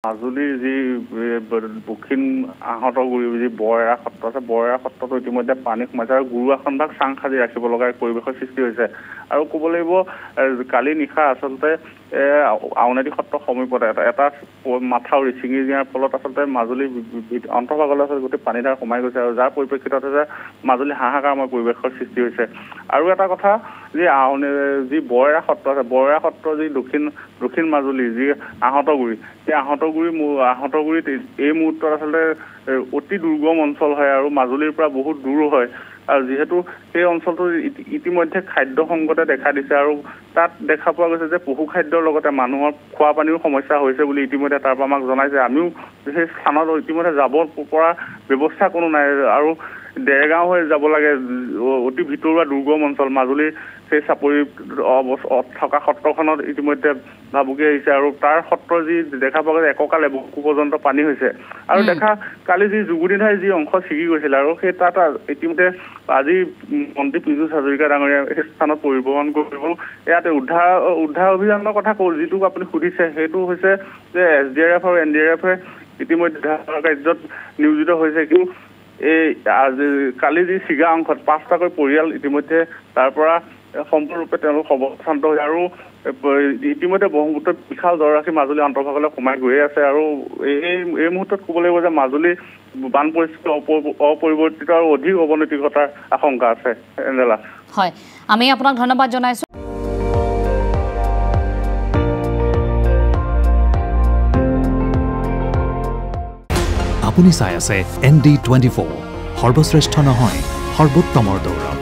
মাজুলীৰ যি দক্ষিণ আহঁতগুৰি যি বৰএৰা সত্ৰ আছে, বৰএৰা সত্ৰটো ইতিমধ্যে পানী সোমাইছে আৰু গুৰু আসনভাগ চাং সাজি ৰাখিব লগা পৰিৱেশৰ সৃষ্টি হৈছে। আৰু ক'ব লাগিব কালি নিশা আচলতে আউনীআটী সত্ৰৰ সমীপতে এটা মাথাউৰি ছিঙি দিয়াৰ ফলত আচলতে মাজুলীৰ অন্তৰ্ভাগলৈ আচলতে গোটেই পানীধাৰ সোমাই গৈছে আৰু যাৰ পৰিপ্ৰেক্ষিতত মাজুলী হাহাকাৰময় পৰিৱেশৰ সৃষ্টি হৈছে। আৰু এটা কথা যি বৰএৰা সত্ৰ আছে, বৰএৰা সত্ৰৰ যি দক্ষিণ মাজুলীৰ যি আহঁতগুৰি, সেই আহঁতগুৰিত এই মুহূৰ্তত আচলতে অতি দুৰ্গম অঞ্চল হয় আৰু মাজুলীৰ পৰা বহুত দূৰো হয়। আৰু যিহেতু সেই অঞ্চলটো ইতিমধ্যে খাদ্য সংকটে দেখা দিছে আৰু তাত দেখা পোৱা গৈছে যে পশু খাদ্যৰ লগতে মানুহৰ খোৱা পানীৰো সমস্যা হৈছে বুলি ইতিমধ্যে তাৰ পৰা আমাক জনাইছে। আমিও সেই স্থানত ইতিমধ্যে যাব পৰা ব্যৱস্থা কোনো নাই আৰু দেৰগাঁও হৈ যাব লাগে, অতি ভিতৰুৱা দুৰ্গম অঞ্চল। মাজুলীৰ সেই চাপৰি থকা সত্ৰখনত ইতিমধ্যে ভাবুকি আহিছে আৰু তাৰ সত্ৰৰ যি দেখা পোৱা গৈছে এককালে বুকু পৰ্যন্ত পানী হৈছে। আৰু কালি যি যুগুদিধাই যি অংশ ছিগি গৈছিল আৰু সেই তাত ইতিমধ্যে আজি মন্ত্ৰী পীযুষ হাজৰিকা ডাঙৰীয়া সেই স্থানত পৰিবহন কৰিব। ইয়াতে উদ্ধাৰ অভিযানৰ কথা যিটো আপুনি সুধিছে সেইটো হৈছে যে SDRF আৰু NDRF ইতিমধ্যে উদ্ধাৰ কাৰ্যত নিয়োজিত হৈছে। কিন্তু কালি যি ছিগা অংশত 5টাকৈ পৰিয়াল ইতিমধ্যে তাৰ পৰা সম্পূৰ্ণৰূপে তেওঁলোক অৱস্থান্ত হৈছে আৰু ইতিমধ্যে ব্ৰহ্মপুত্ৰত বিশাল জলৰাশি মাজুলী অন্তৰ্ভাগলৈ সোমাই গৈয়ে আছে। আৰু এই মুহূৰ্তত ক'ব লাগিব যে মাজুলী বান পৰিস্থিতি অপৰিৱৰ্তিত আৰু অধিক অৱনতি ঘটাৰ আশংকা আছে। হয়, আমি আপোনাক ধন্যবাদ জনাইছো। আপুনি চাই আছে ND24, সৰ্বশ্ৰেষ্ঠ নহয় সৰ্বোত্তমৰ দৌৰ।